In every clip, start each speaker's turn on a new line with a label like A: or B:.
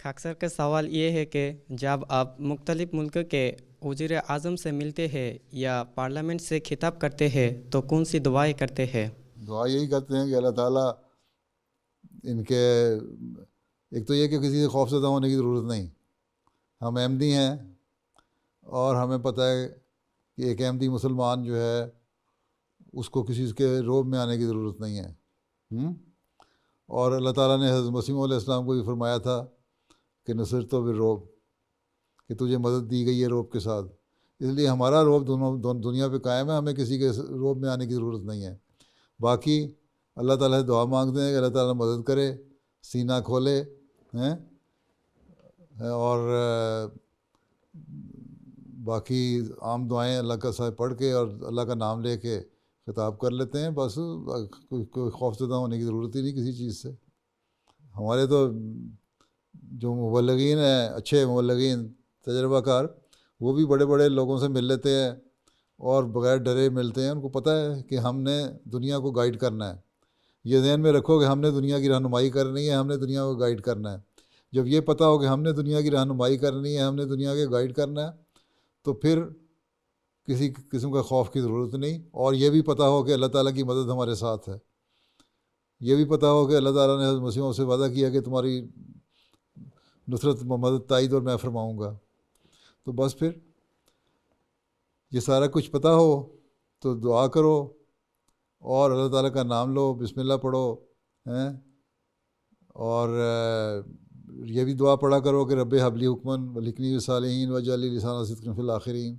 A: خاک سر کا سوال یہ ہے کہ جب آپ مختلف ملک کے وزیر اعظم سے ملتے ہیں یا پارلیمنٹ سے خطاب کرتے ہیں تو کون سی دعائیں کرتے ہیں؟
B: دعا یہی کرتے ہیں کہ اللہ تعالیٰ ان کے، ایک تو یہ کہ کسی سے خوف زدہ ہونے کی ضرورت نہیں، ہم احمدی ہیں اور ہمیں پتہ ہے کہ ایک احمدی مسلمان جو ہے اس کو کسی کے روب میں آنے کی ضرورت نہیں ہے۔ اور اللہ تعالیٰ نے حضرت مسیح علیہ السلام کو یہ فرمایا تھا کہ نصرت و بالرعب، کہ تجھے مدد دی گئی ہے روب کے ساتھ، اس لیے ہمارا روب دنیا پہ قائم ہے، ہمیں کسی کے روب میں آنے کی ضرورت نہیں ہے۔ باقی اللہ تعالیٰ سے دعا مانگتے ہیں کہ اللہ تعالیٰ مدد کرے، سینہ کھولے ہیں، اور باقی عام دعائیں اللہ کا ساتھ پڑھ کے اور اللہ کا نام لے کے خطاب کر لیتے ہیں، بس کوئی خوف زدہ ہونے کی ضرورت ہی نہیں کسی چیز سے۔ ہمارے تو جو مبلغین ہیں، اچھے مبلغین تجربہ کار، وہ بھی بڑے بڑے لوگوں سے مل لیتے ہیں اور بغیر ڈرے ملتے ہیں، ان کو پتہ ہے کہ ہم نے دنیا کو گائیڈ کرنا ہے۔ یہ ذہن میں رکھو کہ ہم نے دنیا کی رہنمائی کرنی ہے، ہم نے دنیا کو گائیڈ کرنا ہے۔ جب یہ پتہ ہو کہ ہم نے دنیا کی رہنمائی کرنی ہے، ہم نے دنیا کے گائیڈ کرنا ہے، تو پھر کسی قسم کا خوف کی ضرورت نہیں۔ اور یہ بھی پتہ ہو کہ اللہ تعالیٰ کی مدد ہمارے ساتھ ہے، یہ بھی پتہ ہو کہ اللہ تعالیٰ نے حضرت مسیح سے وعدہ کیا کہ تمہاری نصرت مدد تائید اور میں فرماؤں گا۔ تو بس پھر یہ سارا کچھ پتہ ہو تو دعا کرو اور اللہ تعالیٰ کا نام لو، بسم اللہ پڑھو ہیں، اور یہ بھی دعا پڑھا کرو کہ رب حبلی حکمن ولکنی بالصالحین وجعل لی لسان صدق فی الآخرین،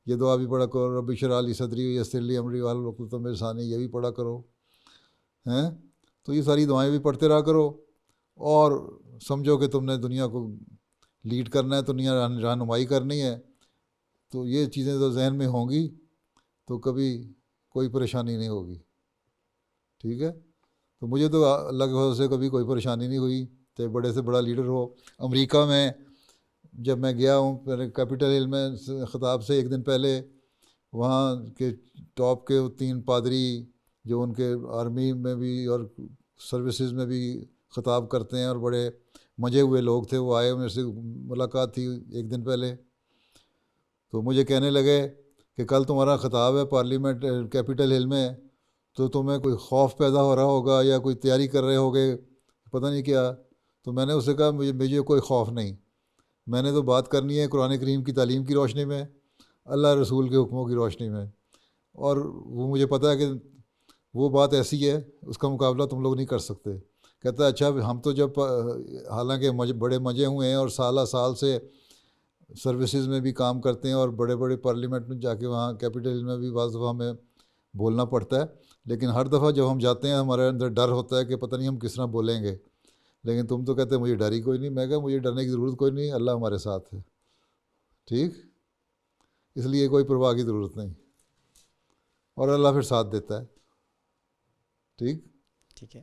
B: یہ دعا بھی پڑھا کرو، رب اشرح لی صدری ویسر لی امری واحلل عقدۃ من لسانی، یہ بھی پڑھا کرو ہیں۔ تو یہ ساری دعائیں بھی پڑھتے رہا کرو، اور سمجھو کہ تم نے دنیا کو لیڈ کرنا ہے، تو دنیا رہنمائی کرنی ہے، تو یہ چیزیں تو ذہن میں ہوں گی تو کبھی کوئی پریشانی نہیں ہوگی، ٹھیک ہے۔ تو مجھے تو اللہ کے فضل سے کبھی کوئی پریشانی نہیں ہوئی، چاہے بڑے سے بڑا لیڈر ہو۔ امریکہ میں جب میں گیا ہوں کیپٹل ہل میں خطاب سے ایک دن پہلے، وہاں کے ٹاپ کے 3 پادری جو ان کے آرمی میں بھی اور سروسز میں بھی خطاب کرتے ہیں اور بڑے مجے ہوئے لوگ تھے، وہ آئے، میرے سے ملاقات تھی ایک دن پہلے، تو مجھے کہنے لگے کہ کل تمہارا خطاب ہے پارلیمنٹ کیپٹل ہل میں، تو تمہیں کوئی خوف پیدا ہو رہا ہوگا یا کوئی تیاری کر رہے ہوگے، پتہ نہیں کیا۔ تو میں نے اسے کہا مجھے کوئی خوف نہیں، میں نے تو بات کرنی ہے قرآن کریم کی تعلیم کی روشنی میں، اللہ رسول کے حکموں کی روشنی میں، اور وہ مجھے پتہ ہے کہ وہ بات ایسی ہے اس کا مقابلہ تم لوگ نہیں کر سکتے۔ کہتا ہے اچھا، ہم تو جب حالانکہ بڑے مجے ہوئے ہیں اور سالہ سال سے سروسز میں بھی کام کرتے ہیں اور بڑے بڑے پارلیمنٹ میں جا کے وہاں کیپٹل میں بھی بعض دفعہ ہمیں بولنا پڑتا ہے، لیکن ہر دفعہ جب ہم جاتے ہیں ہمارے اندر ڈر ہوتا ہے کہ پتہ نہیں ہم کس طرح بولیں گے، لیکن تم تو کہتے ہیں مجھے ڈر ہی کوئی نہیں۔ میں کہا مجھے ڈرنے کی ضرورت کوئی نہیں، اللہ ہمارے ساتھ ہے، ٹھیک، اس لیے کوئی پرواہ کی ضرورت نہیں، اور اللہ پھر ساتھ دیتا ہے، ٹھیک
A: ٹھیک ہے۔